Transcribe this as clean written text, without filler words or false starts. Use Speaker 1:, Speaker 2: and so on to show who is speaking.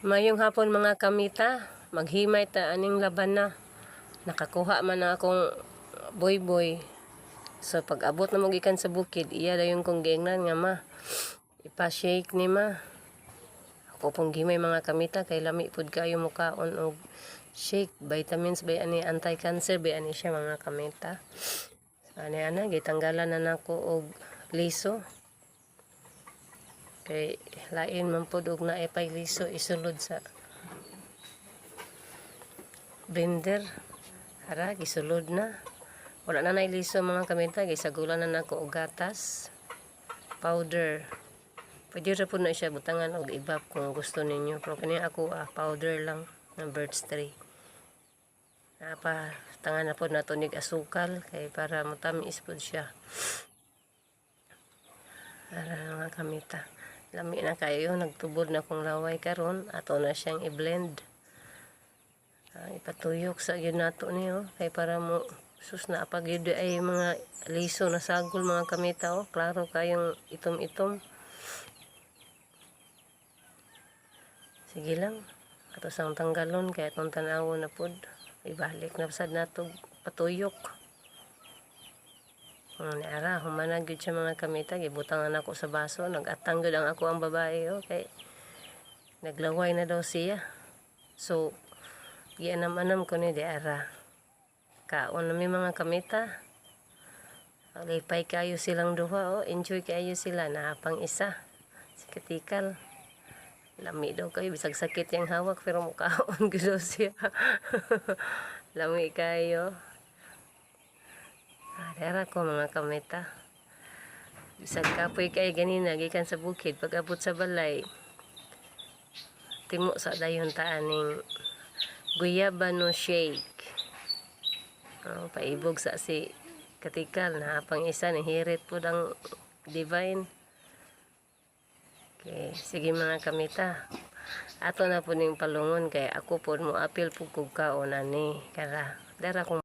Speaker 1: Mayong hapon mga kamita, maghimay ta aning laban na. Nakakuha man na akong boy. So pag abot na mo gikan sa bukid, iya dayon kong giingnan nga ma. Ipa-shake ni ma. Ako pong gimay mga kamita kay lami pud kayo mukaon og shake, vitamins bay ani anti-cancer bay ani siya mga kamita. So ani ana gitanggalan na nako og liso. Kay lain man po og naipay liso isulod sa blender. Ara gisulod na. Wala na nay liso mga kamita, gisagulan na nako og gatas, powder. Pwede ra po na siya butangan og ibab kung gusto ninyo. Pero kani ako powder lang ng Birds 3. Napa tangan na po na tunig asukal kay para matamis po siya. Ara mga kamita. Lami na kayo, nagtubod na kong laway karon, ato na siyang i-blend. Ipatuyok sa yun nato niyo, kay para mo sus na pag yun ay mga liso na sagol mga kamita, klaro kayong itom-itom. Sige lang, ato sang tanggalon, kaya itong tanawo na pod, ibalik na sad nato patuyok. Ara, humanag yun siya mga kamita, gibutangan ako sa baso, nag-atang yun ang ako ang babae, okay. Naglaway na daw siya. So, gianam-anam ko ni di ara. Kaon na may mga kamita. Lipay kayo silang duha, enjoy kayo sila, napang isa. Si Katikal. Lami daw kayo, bisag sakit yung hawak, pero mukaon gusto siya. Lami kayo. Dara ko mga kamita. Bisag kapoy kayo ganina, gikan sa bukid, pag abot sa balay, timo sa dayon taaning guyabano shake. Paibog sa si Katikal, na pang isa ni hirit po ng divine. Okay, sige mga kamita. Ato na po ning palungon kay ako po mo apil po kog kaon ani. Kara, dara kong